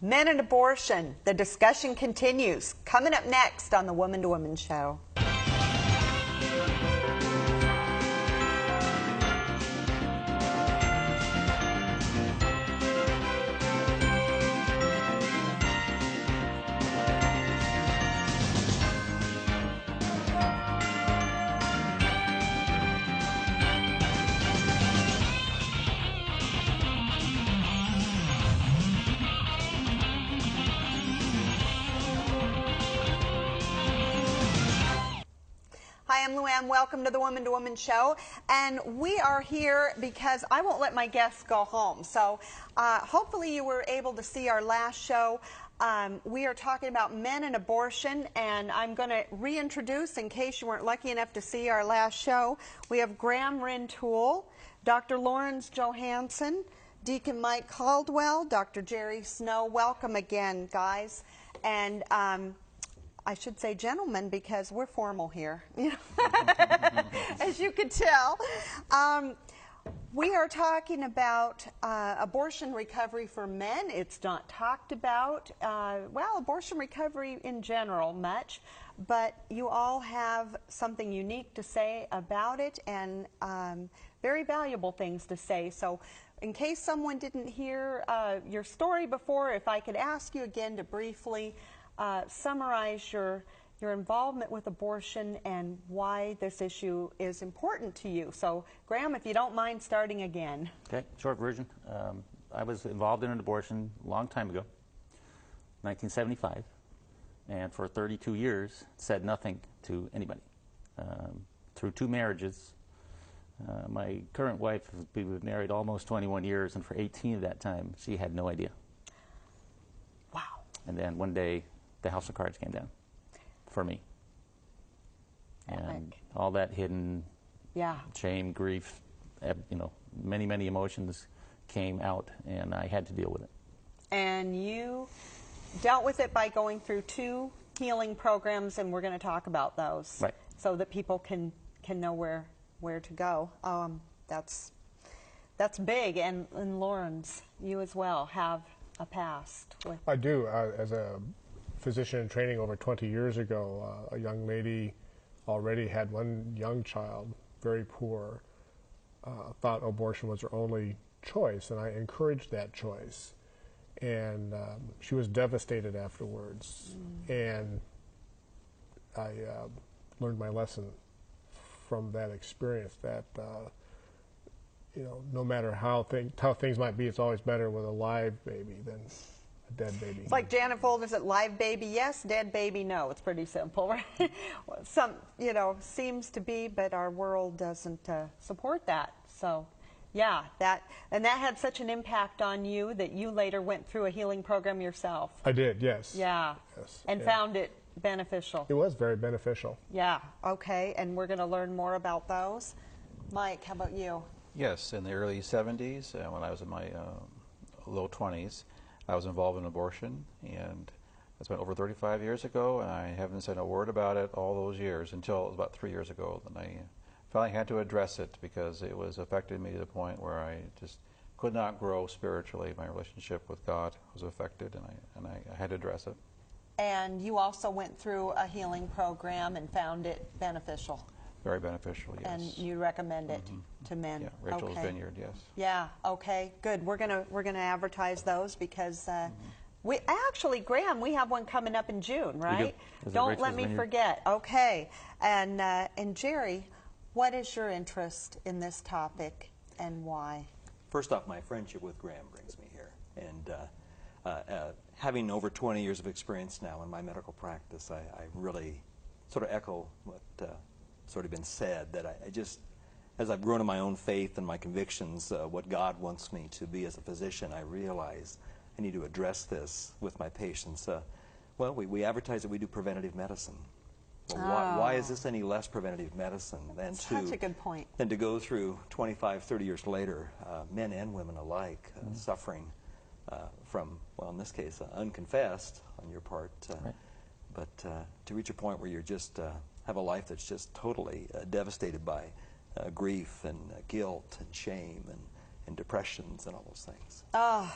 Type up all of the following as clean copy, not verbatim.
Men and abortion. The discussion continues. Coming up next on the Woman to Woman Show. Hi, I'm LouAnn. Welcome to the Woman to Woman Show. And we are here because I won't let my guests go home. So hopefully you were able to see our last show. We are talking about men and abortion, and I'm going to reintroduce, in case you weren't lucky enough to see our last show, we have Graham Rintoul, Dr. Lawrence Johansen, Deacon Mike Caldwell, Dr. Jerry Snow. Welcome again, guys. And I should say gentlemen because we're formal here, as you could tell. We are talking about abortion recovery for men. It's not talked about, well, abortion recovery in general much, but you all have something unique to say about it and very valuable things to say. So in case someone didn't hear your story before, if I could ask you again to briefly summarize your involvement with abortion and why this issue is important to you. So, Graham, if you don't mind starting again. Okay, short version. I was involved in an abortion a long time ago, 1975, and for 32 years said nothing to anybody. Through 2 marriages, my current wife, we were married almost 21 years, and for 18 of that time, she had no idea. Wow. And then one day, the house of cards came down for me. And all that hidden shame, grief, many, many emotions came out, and I had to deal with it. And you dealt with it by going through 2 healing programs, and we're going to talk about those, right, so that people can know where to go. That's big. And Lawrence, you as well have a past. I do. As a physician in training over 20 years ago, a young lady already had 1 young child, very poor, thought abortion was her only choice, and I encouraged that choice. And she was devastated afterwards. And I learned my lesson from that experience, that no matter how things might be, it's always better with a live baby than a dead baby. It's like Janet Folger's at live baby yes, dead baby no. It's pretty simple, right? Seems to be, but our world doesn't support that. So, yeah, that had such an impact on you that you later went through a healing program yourself. I did, yes. Yeah. Yes. And found it beneficial. It was very beneficial. Yeah, okay, and we're going to learn more about those. Mike, how about you? Yes, in the early 70s, when I was in my low 20s, I was involved in abortion, and that's been over 35 years ago, and I haven't said a word about it all those years until it was about 3 years ago. Then I finally had to address it because it was affecting me to the point where I just could not grow spiritually. My relationship with God was affected, and I had to address it. And you also went through a healing program and found it beneficial. Very beneficial, yes. And you recommend it to men. Yeah, Rachel's Vineyard, yes. Yeah, okay, good. We're gonna advertise those because we actually, Graham, we have one coming up in June, right? Don't let me forget. Okay, and Jerry, what is your interest in this topic and why? First off, my friendship with Graham brings me here, and having over 20 years of experience now in my medical practice, I really sort of echo what sort of been said, that I just, as I've grown in my own faith and my convictions, what God wants me to be as a physician, I realize I need to address this with my patients. Well, we advertise that we do preventative medicine. Well, why is this any less preventative medicine than such a good point. Than to go through 25, 30 years later, men and women alike, suffering from, well, in this case, unconfessed on your part, right, but to reach a point where you're just have a life that's just totally devastated by grief and guilt and shame and depressions and all those things. Oh,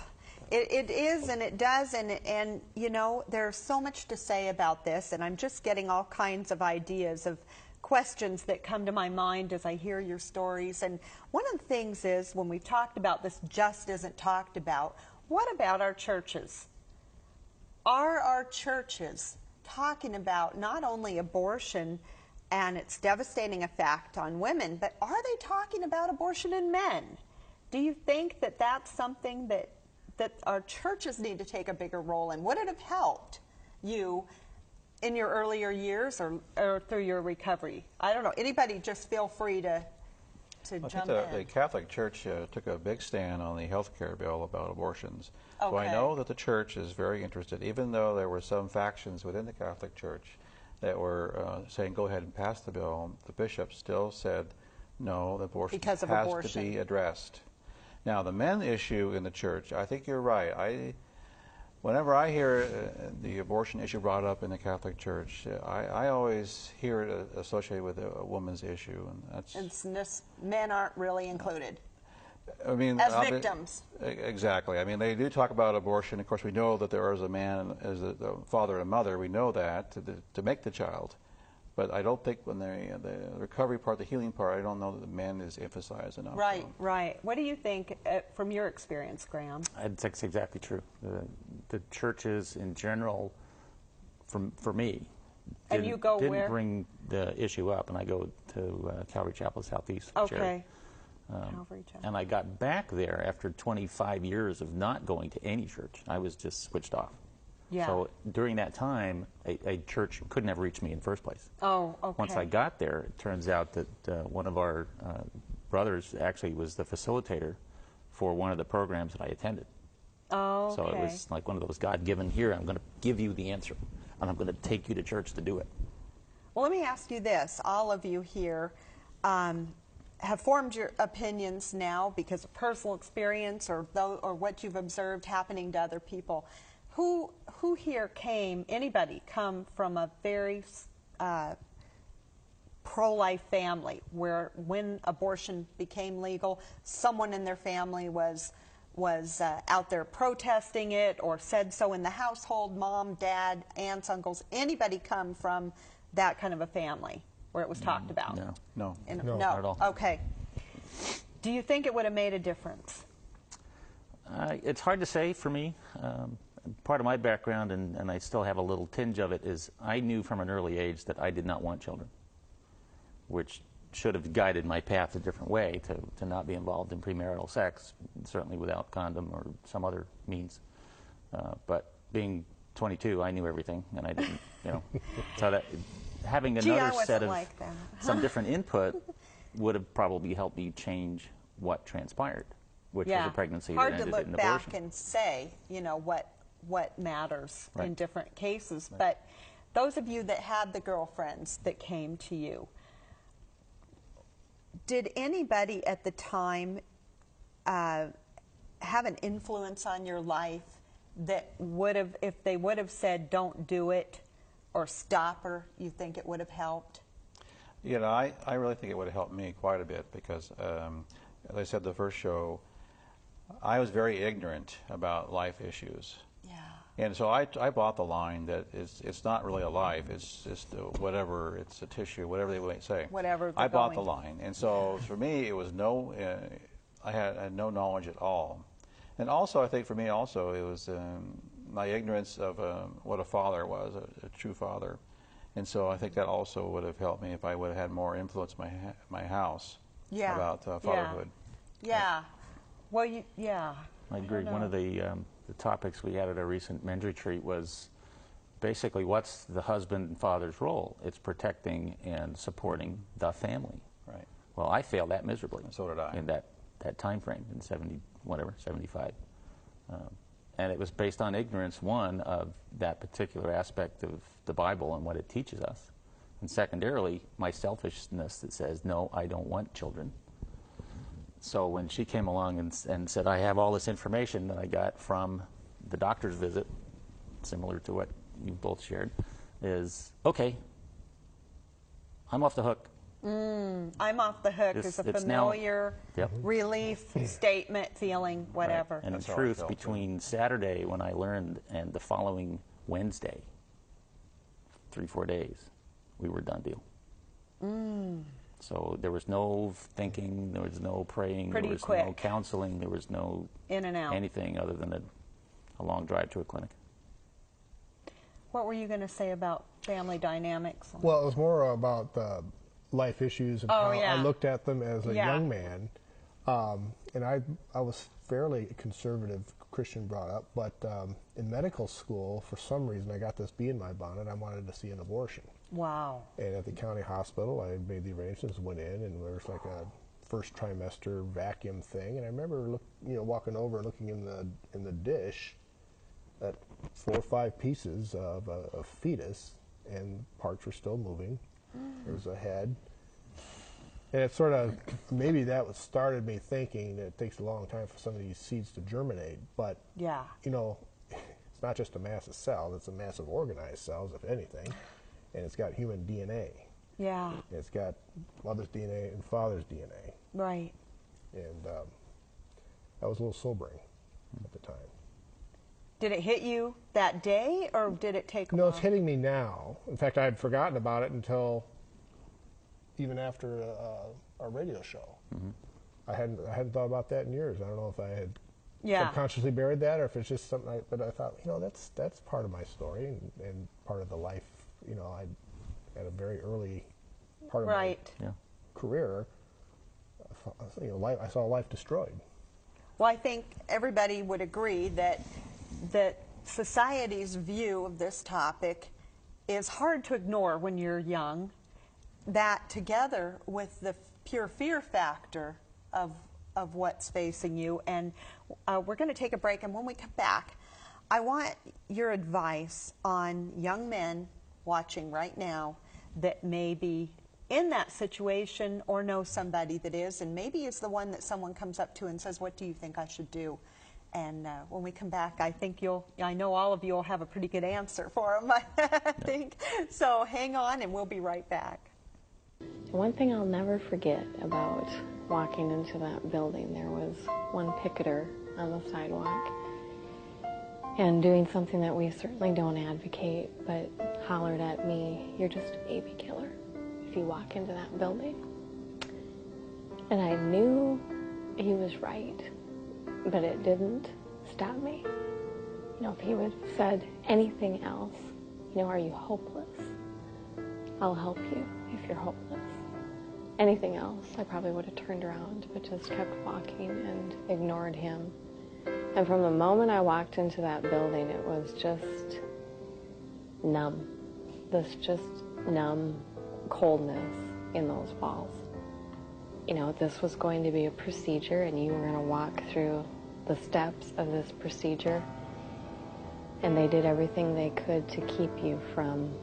It is, and it does, and you know, there's so much to say about this, and I'm just getting all kinds of ideas of questions that come to my mind as I hear your stories. And one of the things is, when we've talked about this just isn't talked about, what about our churches? Are our churches talking about not only abortion and its devastating effect on women, but are they talking about abortion in men? Do you think that that's something that our churches need to take a bigger role in? Would it have helped you in your earlier years or through your recovery? I don't know. Anybody just feel free to jump in. The Catholic Church took a big stand on the health care bill about abortions. Okay. So I know that the church is very interested, even though there were some factions within the Catholic Church that were saying go ahead and pass the bill. The bishop still said no, the abortion has to be addressed. Now, the men issue in the church, I think you're right. Whenever I hear the abortion issue brought up in the Catholic Church, I always hear it associated with a woman's issue, and that's men aren't really included. I mean, as victims. Exactly. I mean, they do talk about abortion. Of course, we know that there is a man as the father and mother. We know that to make the child. But I don't think when the recovery part, the healing part, I don't know that the man is emphasized enough. Right, right. What do you think from your experience, Graham? I think it's exactly true. The churches in general, for me, didn't bring the issue up, and I go to Calvary Chapel Southeast. Okay. Calvary Chapel. And I got back there after 25 years of not going to any church. I was just switched off. Yeah. So during that time, a church could never reach me in the first place. Oh, okay. Once I got there, it turns out that one of our brothers actually was the facilitator for one of the programs that I attended. Oh, okay. So it was like one of those God-given, here, I'm going to give you the answer, and I'm going to take you to church to do it. Well, let me ask you this. All of you here have formed your opinions now because of personal experience or what you've observed happening to other people. Who here anybody come from a very pro-life family where when abortion became legal, someone in their family was out there protesting it or said so in the household, mom, dad, aunts, uncles? Anybody come from that kind of a family where it was talked about? No. No, not at all. Okay. Do you think it would have made a difference? It's hard to say for me. Part of my background, and I still have a little tinge of it, is I knew from an early age that I did not want children, which should have guided my path a different way to not be involved in premarital sex, certainly without condom or some other means. But being 22, I knew everything, and I didn't, So that having another set of some different input would have probably helped me change what transpired, which was a pregnancy that ended in abortion. Hard to look back and say, what matters in different cases. Right. But those of you that had the girlfriends that came to you, did anybody at the time have an influence on your life that would have, if they would have said don't do it or stop her, you think it would have helped? I really think it would have helped me quite a bit because, as I said the first show, I was very ignorant about life issues. Yeah. And so I bought the line that it's not really a life, it's just whatever, it's a tissue, whatever they might say. Whatever. I bought the line. And so for me, it was I had no knowledge at all. And also, I think for me also, it was my ignorance of what a father was, a true father. And so I think that also would have helped me if I would have had more influence in my house about fatherhood. Yeah. Well, I agree. One of the topics we had at a recent men's retreat was basically what's the husband and father's role? It's protecting and supporting the family. Right. Well, I failed that miserably. And so did I. In that time frame in 75. And it was based on ignorance, one, of that particular aspect of the Bible and what it teaches us. And secondarily, my selfishness that says, no, I don't want children. So when she came along and said, I have all this information that I got from the doctor's visit, similar to what you both shared, is, okay, I'm off the hook. I'm off the hook is a It's now- familiar Yep. relief statement, feeling, whatever. And in That's how I truth, felt, between Saturday when I learned and the following Wednesday, 3-4 days, we were done deal. So there was no thinking, there was no praying, Pretty there was quick. no counseling, there was no In and out. anything other than a long drive to a clinic. What were you going to say about family dynamics? Well, it was more about the life issues and Oh, how yeah. I looked at them as a Yeah. young man. And I was fairly conservative Christian brought up, but in medical school, for some reason, I got this bee in my bonnet. I wanted to see an abortion. Wow. And at the county hospital, I made the arrangements, went in, and there was like a first trimester vacuum thing. And I remember, walking over and looking in the dish at 4 or 5 pieces of a fetus, and parts were still moving. There was a head. And it sort of, maybe that started me thinking that it takes a long time for some of these seeds to germinate. But, Yeah. it's not just a mass of cells, it's a mass of organized cells, if anything. And it's got human DNA. Yeah. It's got mother's DNA and father's DNA. Right. And that was a little sobering at the time. Did it hit you that day, or did it take a No, while? it's hitting me now. In fact, I had forgotten about it until even after our radio show. I hadn't thought about that in years. I don't know if I had subconsciously buried that, or if it's just something. But I thought, that's part of my story and part of the life. I at a very early part of my Yeah. career, I saw life destroyed. Well, I think everybody would agree that society's view of this topic is hard to ignore when you're young. That together with the pure fear factor of what's facing you. And we're going to take a break, and when we come back, I want your advice on young men watching right now that may be in that situation or know somebody that is, and maybe is the one that someone comes up to and says, what do you think I should do? And when we come back, I know all of you will have a pretty good answer for them, I think. So hang on, and we'll be right back. One thing I'll never forget about walking into that building, there was one picketer on the sidewalk and doing something that we certainly don't advocate, but hollered at me, "You're just a baby killer if you walk into that building." And I knew he was right, but it didn't stop me. If he would have said anything else, are you hopeless? I'll help you if you're hopeless. Anything else, I probably would have turned around, but just kept walking and ignored him. And from the moment I walked into that building, it was just numb. This just numb coldness in those walls. This was going to be a procedure, and you were going to walk through the steps of this procedure. And they did everything they could to keep you from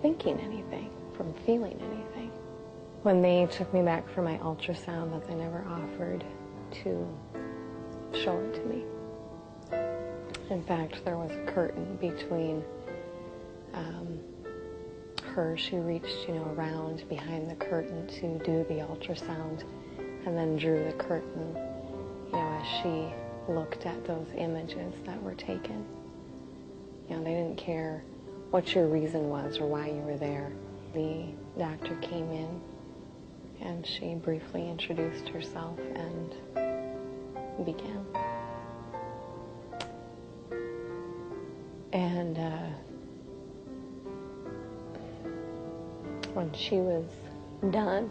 thinking anything, from feeling anything. When they took me back for my ultrasound, that they never offered to show it to me. In fact, there was a curtain between her. She reached, around behind the curtain to do the ultrasound, and then drew the curtain, as she looked at those images that were taken. They didn't care what your reason was or why you were there. The doctor came in, and she briefly introduced herself and began. And when she was done,